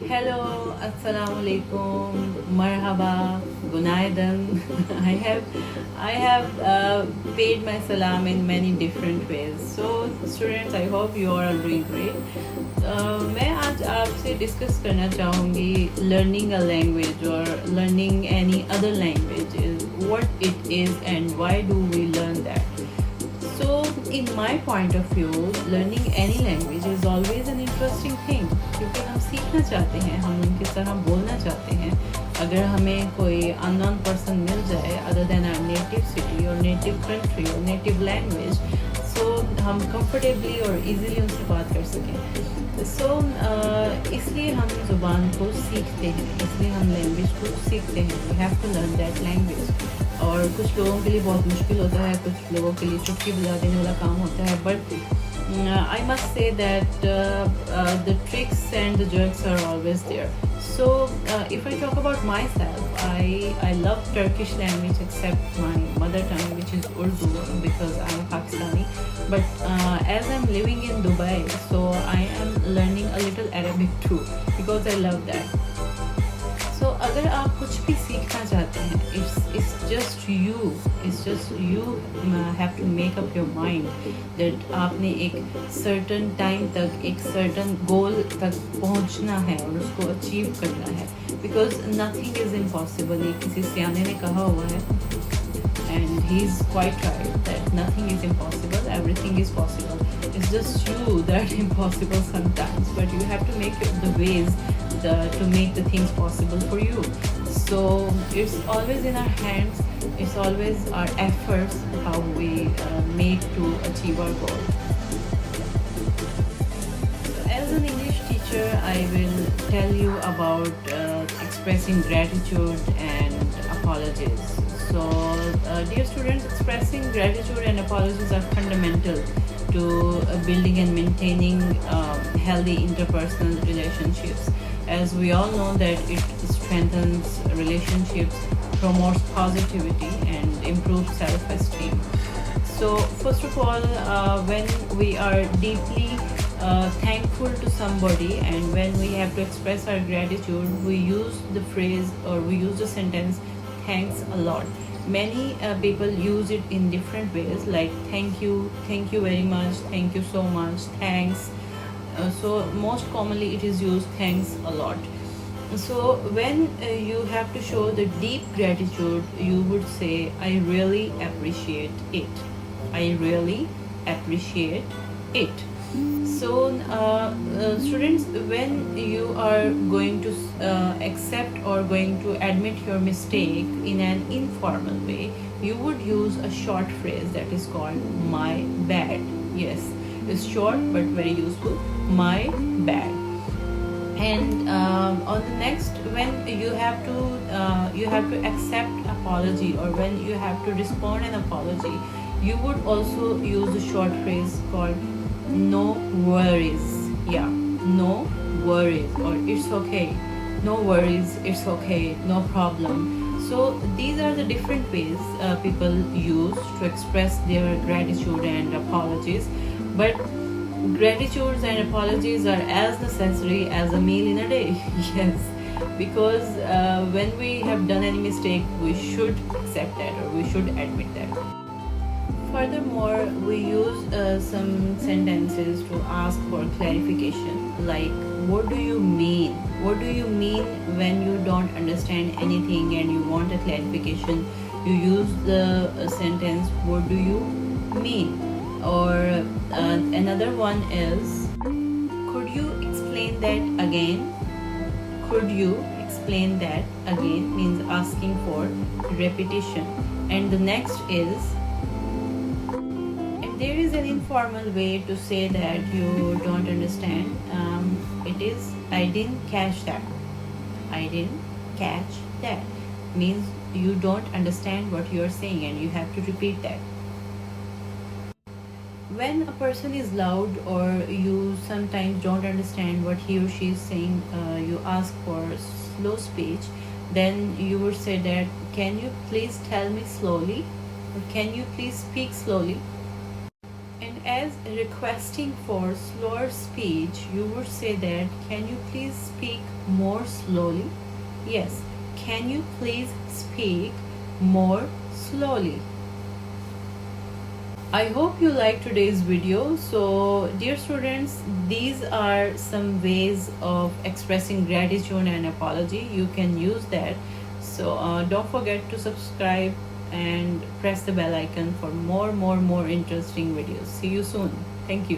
Hello, assalamu alaikum, marhaba, gunaidan. I have paid my salam in many different ways. So students, I hope you are all doing great. मैं आज आपसे discuss करना चाहूँगी learning a language or learning any other language is what it is and why do we learn that. So, in my point of view, learning any language is always an interesting thing क्योंकि हम सीखना चाहते हैं, हम उनकी तरह बोलना चाहते हैं. अगर हमें कोई अननोन पर्सन मिल जाए other than our native city और नेटिव कंट्री और नेटिव लैंग्वेज, सो हम कंफर्टेबली और इजीली उनसे बात कर सकें. सो इसलिए हम ज़ुबान को सीखते हैं, इसलिए हम लैंग्वेज को सीखते हैं. We have to learn that language. और कुछ लोगों के लिए बहुत मुश्किल होता है, कुछ लोगों के लिए चुटकी बजा देने वाला काम होता है. But I must say that the tricks and the jerks are always there. So if I talk about myself, I love Turkish language except my mother tongue, which is Urdu, because I'm Pakistani. But as I'm living in Dubai, so I am learning a little Arabic too because I love that. So अगर आप कुछ भी सीखना चाहते हैं, it's just you have to make up your mind that आपने एक certain time तक एक certain goal तक पहुंचना है और उसको achieve करना है, because nothing is impossible. ये किसी सियाने ने कहा हुआ है and he's quite right that nothing is impossible, everything is possible. It's just you that impossible sometimes, but you have to make the ways to make the things possible for you. So it's always in our hands, it's always our efforts how we make to achieve our goal. So as an English teacher, I will tell you about expressing gratitude and apologies. So dear students, expressing gratitude and apologies are fundamental to building and maintaining healthy interpersonal relationships. As we all know that it strengthens relationships, promotes positivity and improves self-esteem. So first of all, when we are deeply thankful to somebody and when we have to express our gratitude, we use the phrase or we use the sentence thanks a lot. Many people use it in different ways, like thank you very much, thank you so much, thanks. So most commonly it is used thanks a lot. So when you have to show the deep gratitude, you would say I really appreciate it. I really appreciate it. So students, when you are going to accept or going to admit your mistake in an informal way, you would use a short phrase that is called my bad. Yes, it's short but very useful. My bad. And on the next, when you have to accept apology or when you have to respond an apology, you would also use a short phrase called no worries. Yeah, no worries, or it's okay, no worries, it's okay, no problem. So these are the different ways people use to express their gratitude and apologies. But gratitudes and apologies are as necessary as a meal in a day. Yes, because when we have done any mistake, we should accept that or we should admit that. Furthermore, we use some sentences to ask for clarification, like what do you mean? What do you mean when you don't understand anything and you want a clarification? You use the sentence what do you mean? Or another one is could you explain that again? Could you explain that again means asking for repetition. And the next is, there is an informal way to say that you don't understand. It is I didn't catch that. I didn't catch that means you don't understand what you are saying and you have to repeat that. When a person is loud or you sometimes don't understand what he or she is saying, you ask for slow speech, then you would say that can you please tell me slowly, or can you please speak slowly. And as requesting for slower speech, you would say that, can you please speak more slowly? Yes, can you please speak more slowly? I hope you liked today's video. So, dear students, these are some ways of expressing gratitude and apology. You can use that. So, don't forget to subscribe and press the bell icon for more interesting videos. See you soon. Thank you.